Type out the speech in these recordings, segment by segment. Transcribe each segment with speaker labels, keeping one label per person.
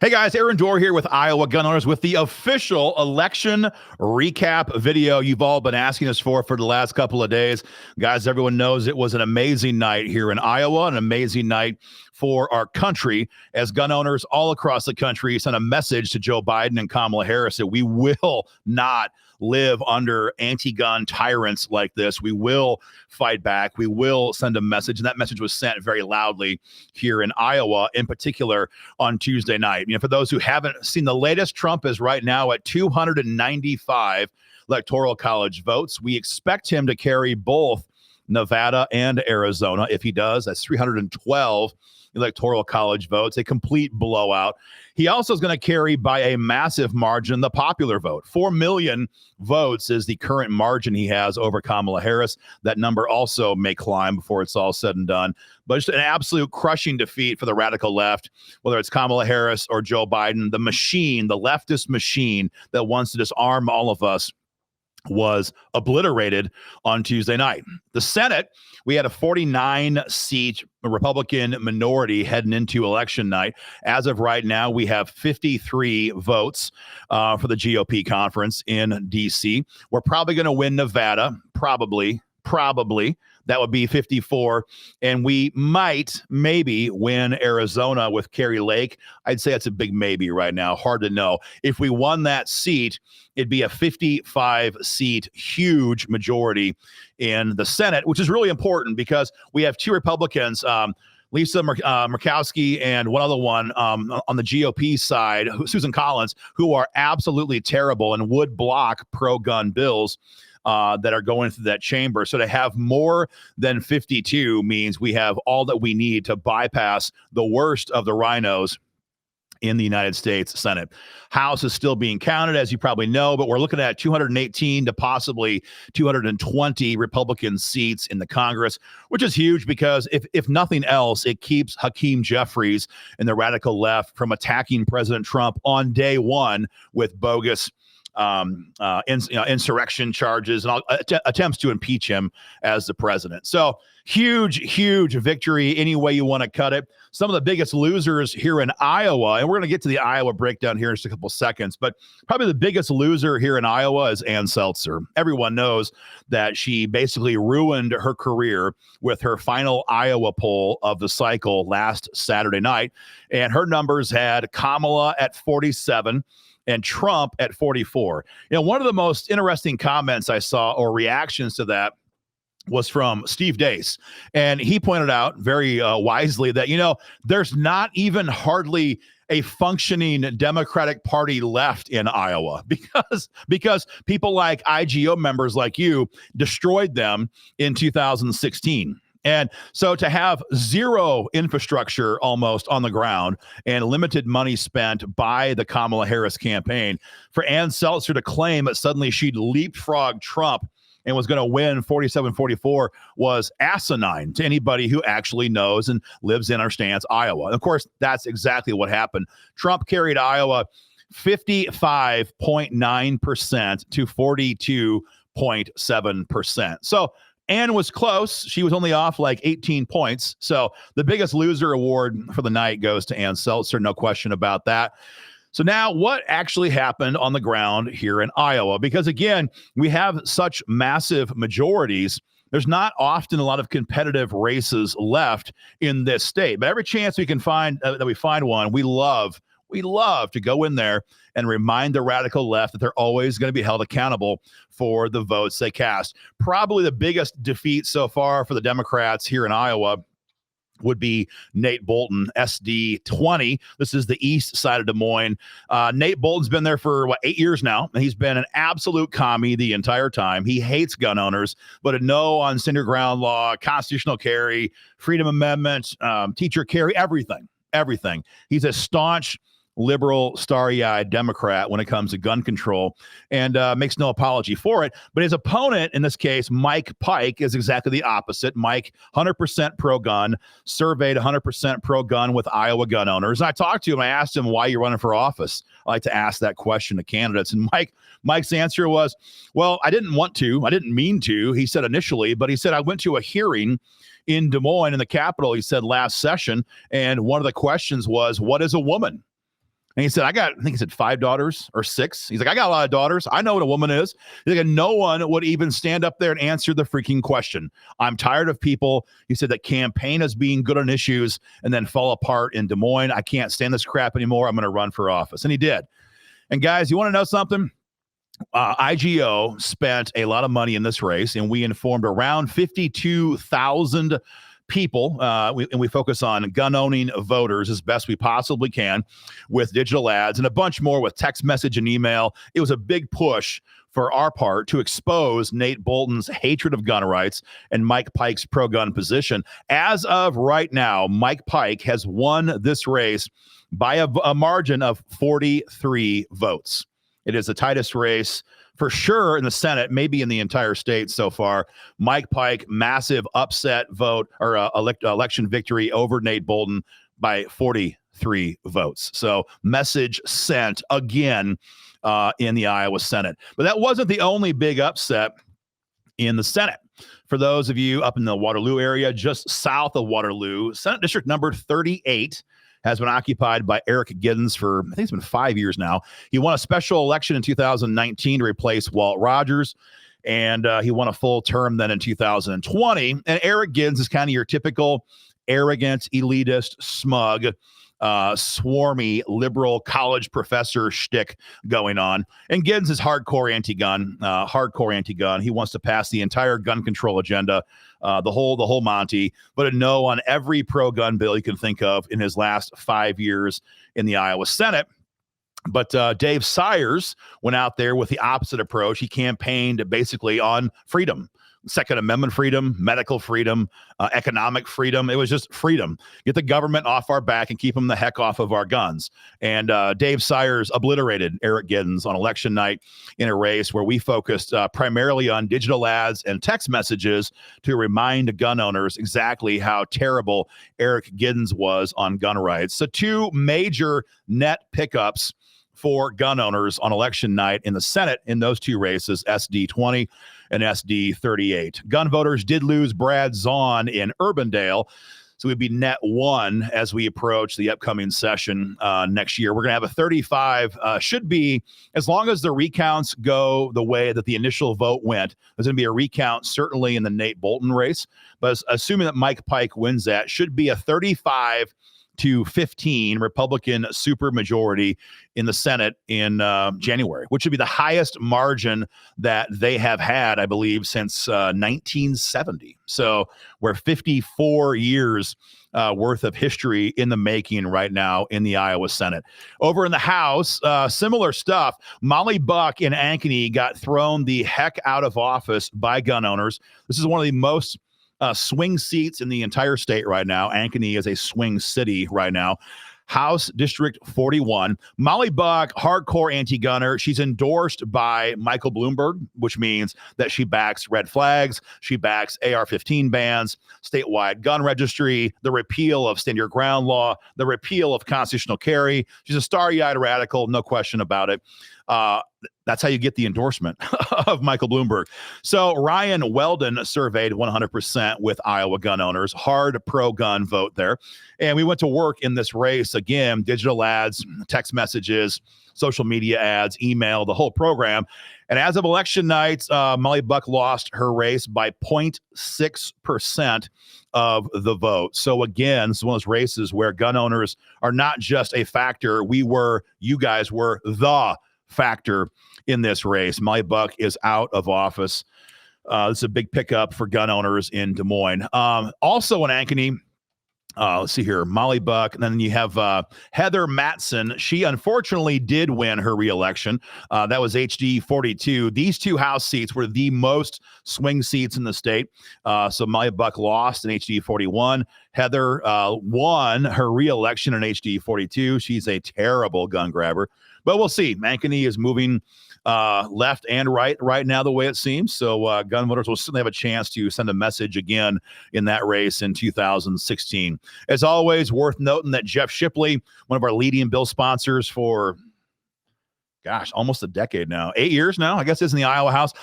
Speaker 1: Hey guys, Aaron Dorr here with Iowa Gun Owners with the official election recap video you've all been asking us for the last couple of days. Guys, everyone knows it was an amazing night here in Iowa, an amazing night for our country as gun owners all across the country sent a message to Joe Biden and Kamala Harris that we will not live under anti-gun tyrants like this. We will fight back. We will send a message. And that message was sent very loudly here in Iowa, in particular on Tuesday night. You know, for those who haven't seen the latest, Trump is right now at 295 electoral college votes. We expect him to carry both Nevada and Arizona. If he does, that's 312 electoral college votes, a complete blowout. He also is going to carry by a massive margin the popular vote. 4 million votes is the current margin he has over Kamala Harris. That number also may climb before it's all said and done. But just an absolute crushing defeat for the radical left, whether it's Kamala Harris or Joe Biden. The machine, the leftist machine that wants to disarm all of us, was obliterated on Tuesday night. The Senate, we had a 49-seat Republican minority heading into election night. As of right now, we have 53 votes for the GOP conference in D.C. We're probably going to win Nevada, probably. That would be 54. And we might maybe win Arizona with Kari Lake. I'd say that's a big maybe right now. Hard to know. If we won that seat, it'd be a 55-seat huge majority in the Senate, which is really important because we have two Republicans, Lisa Murkowski and one other one on the GOP side, Susan Collins, who are absolutely terrible and would block pro-gun bills that are going through that chamber. So to have more than 52 means we have all that we need to bypass the worst of the rhinos in the United States Senate. House is still being counted, as you probably know, but we're looking at 218 to possibly 220 Republican seats in the Congress, which is huge because if nothing else, it keeps Hakeem Jeffries and the radical left from attacking President Trump on day one with bogus insurrection charges and attempts to impeach him as the president. So huge victory any way you want to cut it. Some of the biggest losers here in Iowa, and we're going to get to the Iowa breakdown here in just a couple seconds, but probably the biggest loser here in Iowa is Ann Seltzer. Everyone knows that she basically ruined her career with her final Iowa poll of the cycle last Saturday night, and her numbers had Kamala at 47 and Trump at 44. You know, one of the most interesting comments I saw or reactions to that was from Steve Deace. And he pointed out very wisely that, you know, there's not even hardly a functioning Democratic Party left in Iowa because people like IGO members like you destroyed them in 2016. And so to have zero infrastructure almost on the ground and limited money spent by the Kamala Harris campaign, for Ann Seltzer to claim that suddenly she'd leapfrog Trump and was going to win 47-44 was asinine to anybody who actually knows and lives in or understands Iowa. And of course, that's exactly what happened. Trump carried Iowa 55.9% to 42.7%. So Ann was close. She was only off like 18 points. So the biggest loser award for the night goes to Ann Seltzer. No question about that. So now what actually happened on the ground here in Iowa? Because again, we have such massive majorities. There's not often a lot of competitive races left in this state, but every chance we can find that we find one, we love to go in there and remind the radical left that they're always going to be held accountable for the votes they cast. Probably the biggest defeat so far for the Democrats here in Iowa would be Nate Bolton, SD 20. This is the east side of Des Moines. Nate Bolton's been there for 8 years now, and he's been an absolute commie the entire time. He hates gun owners, but a no on cinder ground law, constitutional carry, Freedom Amendment, teacher carry, everything. He's a staunch liberal, starry-eyed Democrat when it comes to gun control, and makes no apology for it. But his opponent, in this case, Mike Pike, is exactly the opposite. Mike, 100% pro-gun, surveyed 100% pro-gun with Iowa gun owners. And I talked to him. I asked him, why you're running for office? I like to ask that question to candidates. And Mike's answer was, well, I didn't want to. I didn't mean to, he said initially. But he said, I went to a hearing in Des Moines in the Capitol, he said, last session. And one of the questions was, what is a woman? And he said, I think he said 5 daughters or 6. He's like, I got a lot of daughters. I know what a woman is. He's like, no one would even stand up there and answer the freaking question. I'm tired of people, he said, that campaign as being good on issues and then fall apart in Des Moines. I can't stand this crap anymore. I'm going to run for office. And he did. And guys, you want to know something? IGO spent a lot of money in this race, and we informed around 52,000 people. We focus on gun-owning voters as best we possibly can with digital ads and a bunch more with text message and email. It was a big push for our part to expose Nate Bolton's hatred of gun rights and Mike Pike's pro-gun position. As of right now, Mike Pike has won this race by a margin of 43 votes. It is the tightest race for sure in the Senate, maybe in the entire state so far. Mike Pike, massive upset vote or election victory over Nate Bolton by 43 votes. So message sent again in the Iowa Senate. But that wasn't the only big upset in the Senate. For those of you up in the Waterloo area, just south of Waterloo, Senate District number 38 has been occupied by Eric Giddens for, I think it's been 5 years now. He won a special election in 2019 to replace Walt Rogers, and he won a full term then in 2020. And Eric Giddens is kind of your typical arrogant, elitist, smug, swarmy, liberal college professor shtick going on. And Giddens is hardcore anti-gun. He wants to pass the entire gun control agenda, the whole Monty, but a no on every pro-gun bill you can think of in his last 5 years in the Iowa Senate. But Dave Sires went out there with the opposite approach. He campaigned basically on freedom. Second Amendment freedom, medical freedom, economic freedom. It was just freedom. Get the government off our back and keep them the heck off of our guns. And Dave Sires obliterated Eric Giddens on election night in a race where we focused primarily on digital ads and text messages to remind gun owners exactly how terrible Eric Giddens was on gun rights. So 2 major net pickups for gun owners on election night in the Senate in those 2 races, SD 20 and SD 38. Gun voters did lose Brad Zahn in Urbandale, so we'd be net 1 as we approach the upcoming session next year. We're going to have a 35, should be, as long as the recounts go the way that the initial vote went, there's going to be a recount certainly in the Nate Bolton race, but assuming that Mike Pike wins that, should be a 35 to 15 Republican supermajority in the Senate in January, which would be the highest margin that they have had, I believe, since 1970. So we're 54 years worth of history in the making right now in the Iowa Senate. Over in the House, similar stuff. Molly Buck in Ankeny got thrown the heck out of office by gun owners. This is one of the most swing seats in the entire state right now. Ankeny is a swing city right now. House District 41. Molly Buck, hardcore anti-gunner. She's endorsed by Michael Bloomberg, which means that she backs red flags. She backs AR-15 bans, statewide gun registry, the repeal of stand your ground law, the repeal of constitutional carry. She's a starry-eyed radical, no question about it. That's how you get the endorsement of Michael Bloomberg. So Ryan Weldon surveyed 100% with Iowa gun owners, hard pro-gun vote there. And we went to work in this race again, digital ads, text messages, social media ads, email, the whole program. And as of election night, Molly Buck lost her race by 0.6% of the vote. So again, it's one of those races where gun owners are not just a factor. You guys were the factor in this race. Molly Buck is out of office. This is a big pickup for gun owners in Des Moines. Also in Ankeny, let's see here, Molly Buck, and then you have Heather Mattson. She unfortunately did win her reelection. That was HD 42. These 2 House seats were the most swing seats in the state. So Molly Buck lost in HD 41. Heather won her reelection in HD 42. She's a terrible gun grabber. But we'll see. Ankeny is moving left and right now, the way it seems. So gun voters will certainly have a chance to send a message again in that race in 2016. As always, worth noting that Jeff Shipley, one of our leading bill sponsors for gosh, almost a decade now, 8 years now, I guess, is in the Iowa House.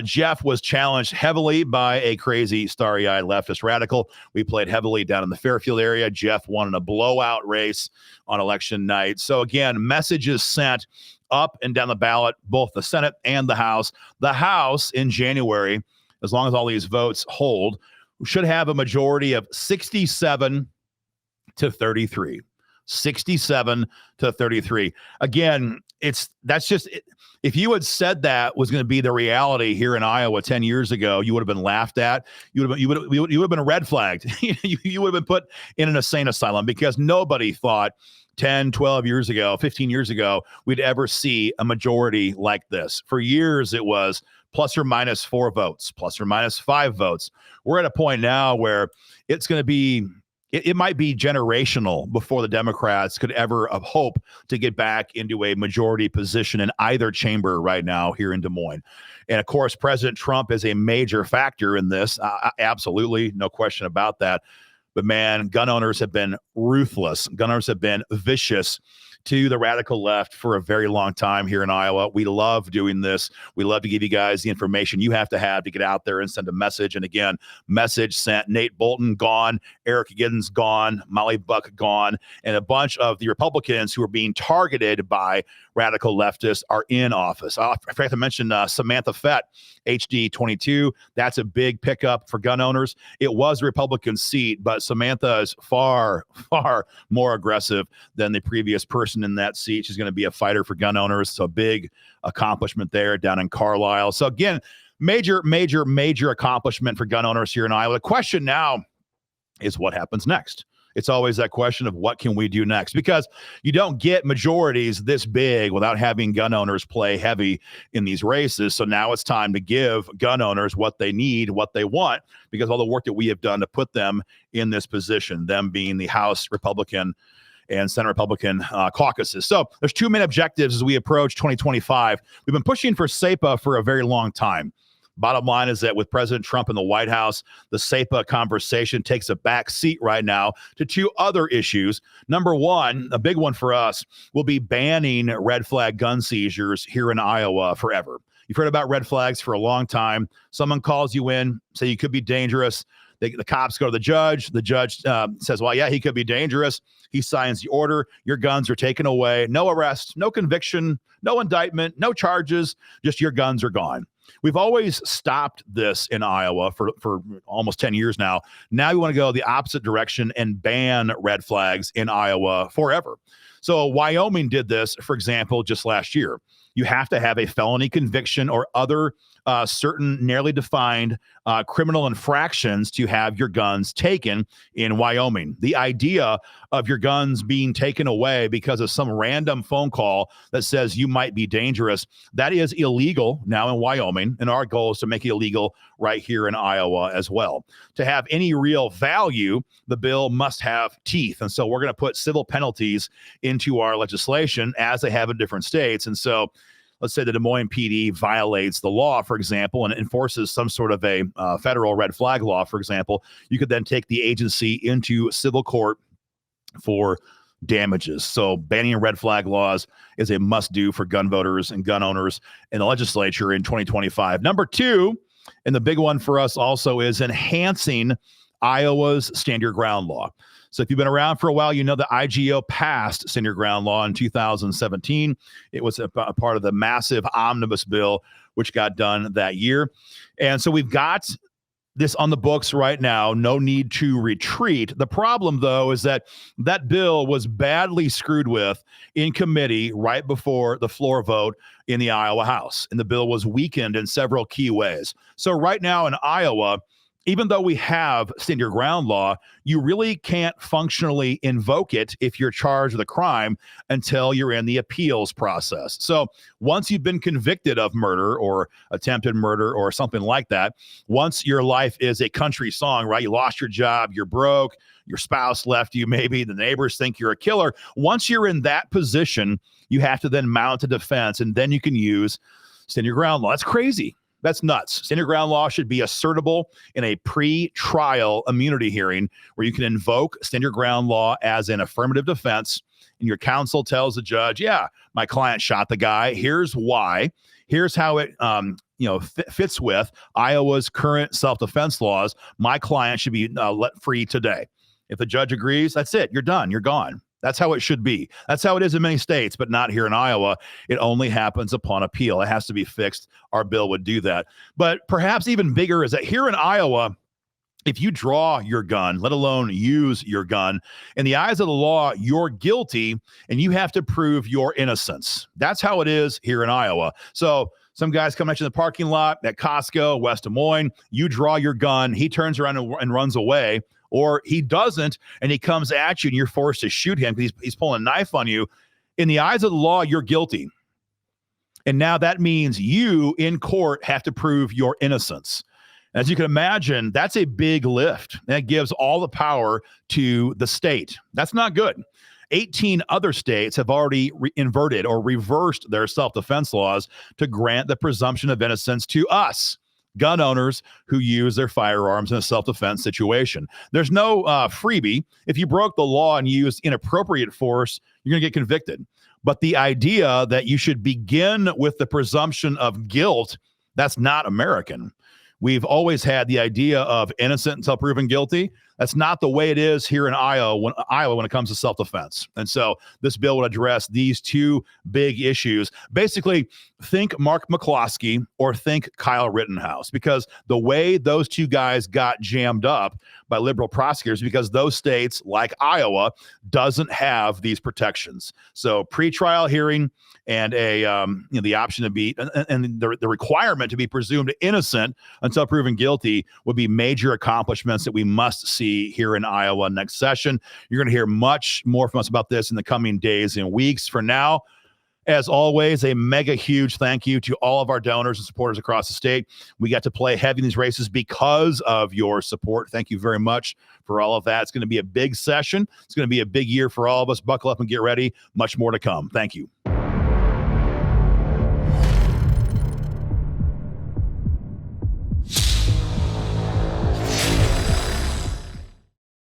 Speaker 1: Jeff was challenged heavily by a crazy starry-eyed leftist radical. We played heavily down in the Fairfield area. Jeff won in a blowout race on election night. So again, messages sent up and down the ballot, both the Senate and the House. The House in January, as long as all these votes hold, should have a majority of 67 to 33. 67 to 33. Again, that's just if you had said that was going to be the reality here in Iowa 10 years ago, you would have been laughed at. You would have been red flagged. You would have been put in an insane asylum because nobody thought 10, 12 years ago, 15 years ago, we'd ever see a majority like this. For years, it was plus or minus 4 votes, plus or minus 5 votes. We're at a point now where it's going to be it might be generational before the Democrats could ever hope to get back into a majority position in either chamber right now here in Des Moines. And of course, President Trump is a major factor in this. Absolutely, no question about that. But man, gun owners have been ruthless. Gun owners have been vicious to the radical left for a very long time here in Iowa. We love doing this. We love to give you guys the information you have to get out there and send a message. And again, message sent. Nate Bolton gone, Eric Giddens gone, Molly Buck gone, and a bunch of the Republicans who are being targeted by radical leftists are in office. I forgot to mention Samantha Fett, HD 22. That's a big pickup for gun owners. It was a Republican seat, but Samantha is far, far more aggressive than the previous person in that seat. She's going to be a fighter for gun owners. So big accomplishment there down in Carlisle. So again, major accomplishment for gun owners here in Iowa. The question now is what happens next? It's always that question of what can we do next? Because you don't get majorities this big without having gun owners play heavy in these races. So now it's time to give gun owners what they need, what they want, because all the work that we have done to put them in this position, them being the House Republican and Senate Republican caucuses. So there's 2 main objectives as we approach 2025. We've been pushing for SEPA for a very long time. Bottom line is that with President Trump in the White House, the SEPA conversation takes a back seat right now to 2 other issues. Number one, a big one for us, will be banning red flag gun seizures here in Iowa forever. You've heard about red flags for a long time. Someone calls you in, say you could be dangerous. The cops go to the judge. The judge says, well, yeah, he could be dangerous. He signs the order. Your guns are taken away. No arrest, no conviction, no indictment, no charges. Just your guns are gone. We've always stopped this in Iowa for almost 10 years now. Now we want to go the opposite direction and ban red flags in Iowa forever. So Wyoming did this, for example, just last year. You have to have a felony conviction or other certain narrowly defined criminal infractions to have your guns taken in Wyoming. The idea of your guns being taken away because of some random phone call that says you might be dangerous, that is illegal now in Wyoming. And our goal is to make it illegal right here in Iowa as well. To have any real value, the bill must have teeth. And so we're going to put civil penalties into our legislation as they have in different states. And so let's say the Des Moines PD violates the law, for example, and enforces some sort of a federal red flag law, for example, you could then take the agency into civil court for damages. So banning red flag laws is a must do for gun voters and gun owners in the legislature in 2025. Number 2, and the big one for us also, is enhancing Iowa's stand your ground law. So if you've been around for a while, you know the IGO passed stand your ground law in 2017. It was a part of the massive omnibus bill, which got done that year. And so we've got this on the books right now. No need to retreat. The problem, though, is that that bill was badly screwed with in committee right before the floor vote in the Iowa House. And the bill was weakened in several key ways. So right now in Iowa, even though we have stand your ground law, you really can't functionally invoke it if you're charged with a crime until you're in the appeals process. So once you've been convicted of murder or attempted murder or something like that, once your life is a country song, right? You lost your job, you're broke, your spouse left you, maybe the neighbors think you're a killer. Once you're in that position, you have to then mount a defense, and then you can use stand your ground law. That's crazy. That's nuts. Stand your ground law should be assertable in a pre-trial immunity hearing where you can invoke stand your ground law as an affirmative defense and your counsel tells the judge, yeah, my client shot the guy. Here's why. Here's how it fits with Iowa's current self-defense laws. My client should be let free today. If the judge agrees, that's it. You're done. You're gone. That's how it should be. That's how it is in many states, but not here in Iowa. It only happens upon appeal. It has to be fixed. Our bill would do that. But perhaps even bigger is that here in Iowa, if you draw your gun, let alone use your gun, in the eyes of the law, you're guilty and you have to prove your innocence. That's how it is here in Iowa. So some guys come at you in the parking lot at Costco, West Des Moines, you draw your gun, he turns around and runs away, or he doesn't and he comes at you and you're forced to shoot him because he's pulling a knife on you. In the eyes of the law, you're guilty. And now that means you in court have to prove your innocence. As you can imagine, that's a big lift. That gives all the power to the state. That's not good. 18 other states have already inverted or reversed their self-defense laws to grant the presumption of innocence to us, gun owners who use their firearms in a self-defense situation. There's no freebie. If you broke the law and used inappropriate force, you're going to get convicted. But the idea that you should begin with the presumption of guilt, that's not American. We've always had the idea of innocent until proven guilty. That's not the way it is here in Iowa when it comes to self-defense. And so this bill would address these two big issues. Basically, think Mark McCloskey or think Kyle Rittenhouse, because the way those two guys got jammed up by liberal prosecutors, because those states, like Iowa, doesn't have these protections. So pretrial hearing and the option to be and the requirement to be presumed innocent until proven guilty would be major accomplishments that we must see here in Iowa next session. You're going to hear much more from us about this in the coming days and weeks. For now, as always, a mega huge thank you to all of our donors and supporters across the state. We got to play heavy in these races because of your support. Thank you very much for all of that. It's going to be a big session. It's going to be a big year for all of us. Buckle up and get ready. Much more to come. Thank you.